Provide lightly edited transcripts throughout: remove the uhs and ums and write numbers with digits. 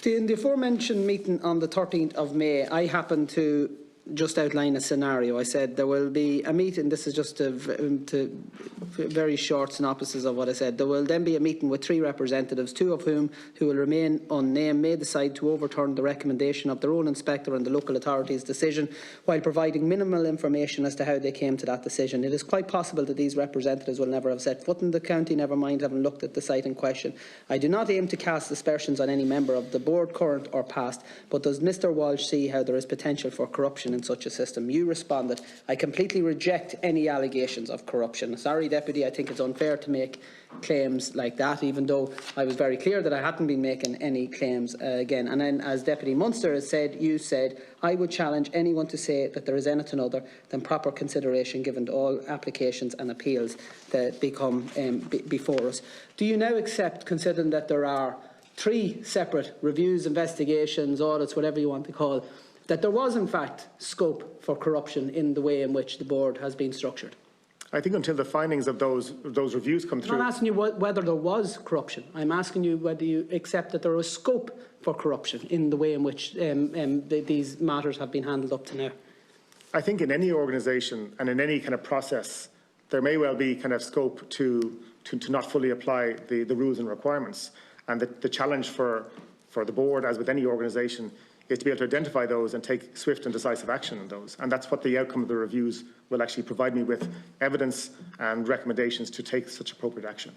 In the aforementioned meeting on the 13th of May, I happened to just outline a scenario. I said there will be a meeting, this is just a very short synopsis of what I said. There will then be a meeting with 3 representatives, 2 of whom, who will remain unnamed, may decide to overturn the recommendation of their own inspector and the local authority's decision while providing minimal information as to how they came to that decision. It is quite possible that these representatives will never have set foot in the county, never mind having looked at the site in question. I do not aim to cast aspersions on any member of the board, current or past, but does Mr Walsh see how there is potential for corruption in such a system? You responded, I completely reject any allegations of corruption. Sorry, Deputy, I think it's unfair to make claims like that, even though I was very clear that I hadn't been making any claims again. And then, as Deputy Munster has said, you said, I would challenge anyone to say that there is anything other than proper consideration given to all applications and appeals that become before us. Do you now accept, considering that there are 3 separate reviews, investigations, audits, whatever you want to call, that there was in fact scope for corruption in the way in which the board has been structured? I think until the findings of those reviews come through. I'm not asking you whether there was corruption. I'm asking you whether you accept that there was scope for corruption in the way in which these matters have been handled up to now. I think in any organisation and in any kind of process, there may well be kind of scope to not fully apply the rules and requirements. And the challenge for the board, as with any organisation, is to be able to identify those and take swift and decisive action on those. And that's what the outcome of the reviews will actually provide me with, evidence and recommendations to take such appropriate action.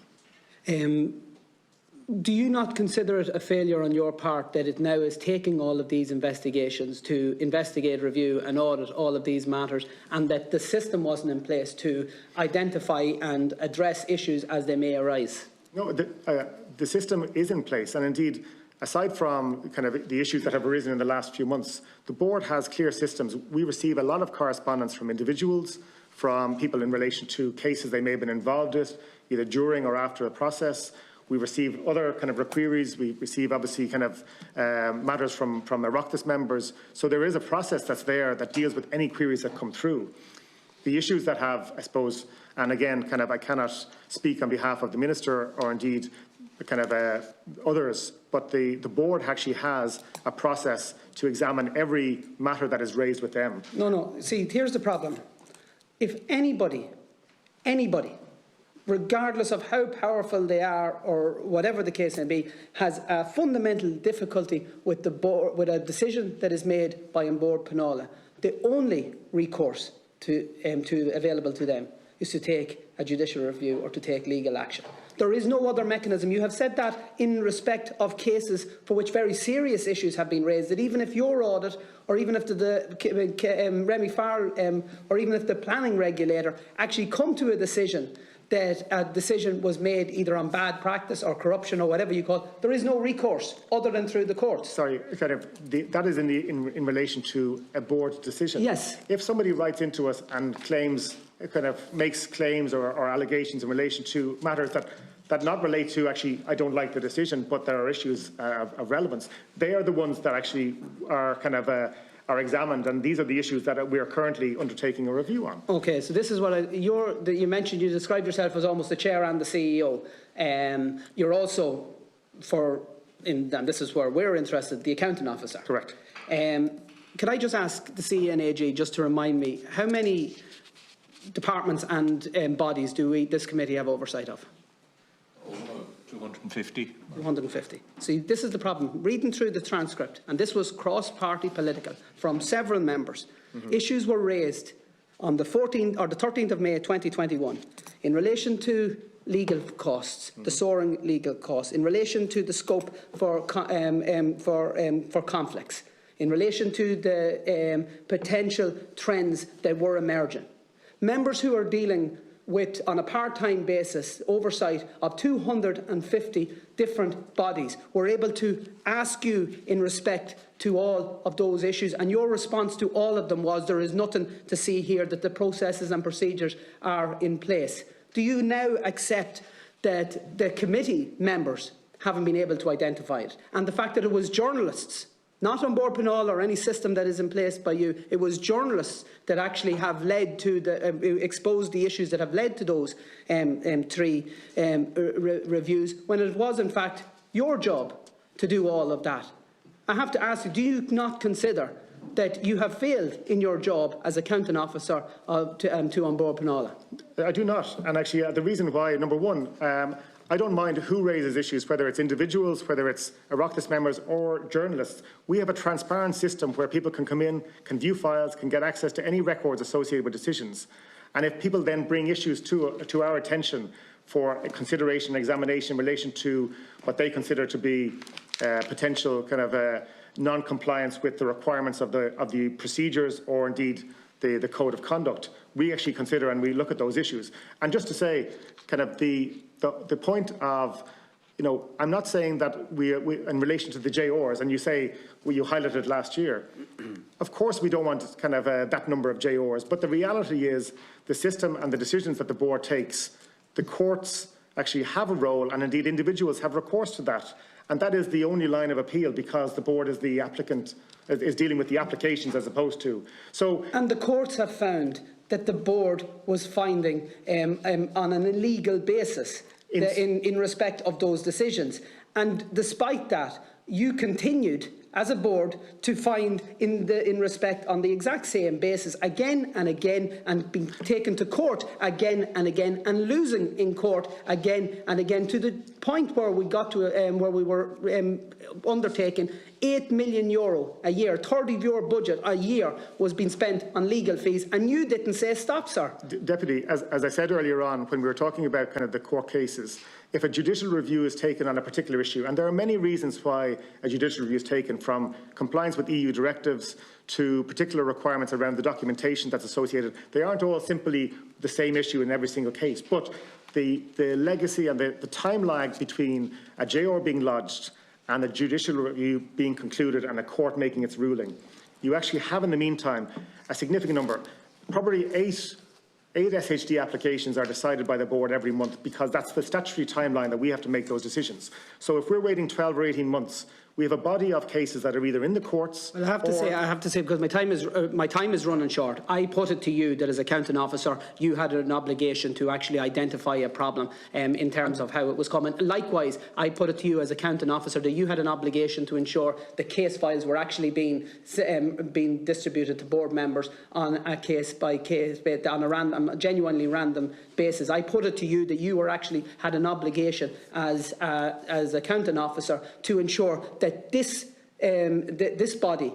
Do you not consider it a failure on your part that it now is taking all of these investigations to investigate, review and audit all of these matters, and that the system wasn't in place to identify and address issues as they may arise? No, the system is in place, and indeed, aside from kind of the issues that have arisen in the last few months, the board has clear systems. We receive a lot of correspondence from individuals, from people in relation to cases they may have been involved with, either during or after the process. We receive other kind of queries. We receive obviously kind of matters from Oireachtas members. So there is a process that's there that deals with any queries that come through. The issues that have, I suppose, and again, kind of I cannot speak on behalf of the Minister or indeed kind of others, but the board actually has a process to examine every matter that is raised with them. No. See, here's the problem. If anybody, regardless of how powerful they are or whatever the case may be, has a fundamental difficulty with the board, with a decision that is made by An Bord Pleanála, the only recourse available to them is to take a judicial review or to take legal action. There is no other mechanism. You have said that in respect of cases for which very serious issues have been raised, that even if your audit, or even if the Remy Farrell, or even if the planning regulator actually come to a decision that a decision was made either on bad practice or corruption or whatever you call it, there is no recourse other than through the courts. Sorry, that is in relation to a board decision. Yes. If somebody writes into us and claims, kind of makes claims or allegations in relation to matters that not relate to actually, I don't like the decision, but there are issues of relevance, they are the ones that actually are kind of are examined, and these are the issues that we are currently undertaking a review on. Okay, so this is what you mentioned. You described yourself as almost the chair and the CEO. You're also, and this is where we're interested, the accounting officer. Correct. Could I just ask the CNAG just to remind me how many departments and bodies do this committee have oversight of? 250. 250. See, this is the problem. Reading through the transcript, and this was cross-party political from several members. Issues were raised on the 14th or the 13th of May 2021 in relation to legal costs, the soaring legal costs, in relation to the scope for conflicts, in relation to the potential trends that were emerging. Members who are dealing with, on a part-time basis, oversight of 250 different bodies were able to ask you in respect to all of those issues, and your response to all of them was there is nothing to see here, that the processes and procedures are in place. Do you now accept that the committee members haven't been able to identify it, and the fact that it was journalists, not An Bord Pleanála or any system that is in place by you, it was journalists that actually have led to exposed the issues that have led to those 3 reviews, when it was in fact your job to do all of that? I have to ask you, do you not consider that you have failed in your job as accounting officer to An Bord Pleanála? I do not. And actually, the reason why, number one, I don't mind who raises issues, whether it's individuals, whether it's Oireachtas members or journalists. We have a transparent system where people can come in, can view files, can get access to any records associated with decisions. And if people then bring issues to our attention for consideration, examination in relation to what they consider to be potential kind of non-compliance with the requirements of the procedures or indeed the code of conduct, we actually consider and we look at those issues. And just to say, kind of the point of, you know, I'm not saying that we in relation to the JORs, and you say, well, you highlighted last year. Of course, we don't want kind of that number of JORs, but the reality is the system and the decisions that the board takes, the courts actually have a role, and indeed individuals have recourse to that. And that is the only line of appeal because the board is the applicant, is dealing with the applications as opposed to. So, and the courts have found that the board was finding on an illegal basis in respect of those decisions. And despite that, you continued as a board to find in respect on the exact same basis again and again, and being taken to court again and again, and losing in court again and again, to the point where we got to where we were undertaking €8 million a year, 30 of your budget a year was being spent on legal fees, and you didn't say stop, sir. Deputy, as I said earlier on, when we were talking about kind of the court cases, if a judicial review is taken on a particular issue, and there are many reasons why a judicial review is taken, from compliance with EU directives to particular requirements around the documentation that's associated, they aren't all simply the same issue in every single case. But the legacy and the time lag between a JOR being lodged and a judicial review being concluded and a court making its ruling, you actually have in the meantime a significant number, probably eight SHD applications are decided by the board every month, because that's the statutory timeline that we have to make those decisions. So if we're waiting 12 or 18 months, we have a body of cases that are either in the courts. Well, I have to say, because my time is running short. I put it to you that as accounting officer, you had an obligation to actually identify a problem in terms of how it was coming. Likewise, I put it to you as accounting officer that you had an obligation to ensure the case files were actually being distributed to board members on a case by case, on a genuinely random basis. I put it to you that you were actually had an obligation as accounting officer to ensure that this body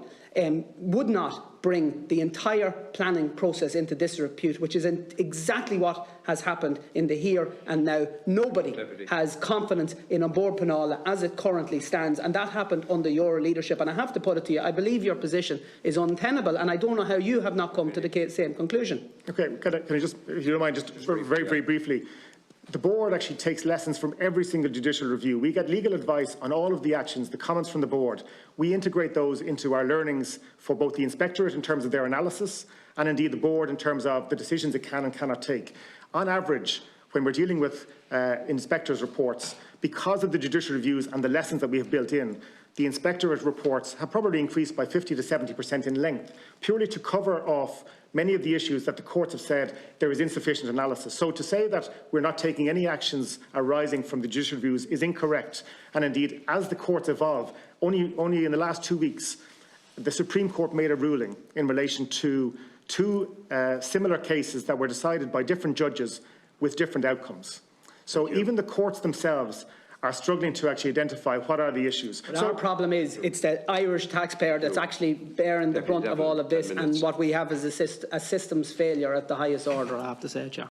would not bring the entire planning process into disrepute, which is exactly what has happened in the here and now. Nobody has confidence in An Bord Pleanála as it currently stands, and that happened under your leadership. And I have to put it to you, I believe your position is untenable, and I don't know how you have not come to the same conclusion. Okay, can I just, if you don't mind, just very briefly. The board actually takes lessons from every single judicial review. We get legal advice on all of the actions, the comments from the board. We integrate those into our learnings for both the inspectorate in terms of their analysis and indeed the board in terms of the decisions it can and cannot take. On average, when we're dealing with inspectors' reports, because of the judicial reviews and the lessons that we have built in, the inspectorate reports have probably increased by 50 to 70% in length, purely to cover off many of the issues that the courts have said there is insufficient analysis. So to say that we're not taking any actions arising from the judicial reviews is incorrect. And indeed, as the courts evolve, only in the last 2 weeks, the Supreme Court made a ruling in relation to two similar cases that were decided by different judges with different outcomes. So even the courts themselves are struggling to actually identify what are the issues. But our problem is it's the Irish taxpayer that's actually bearing the brunt of all of this, and what we have is a systems failure at the highest order, I have to say, Chair.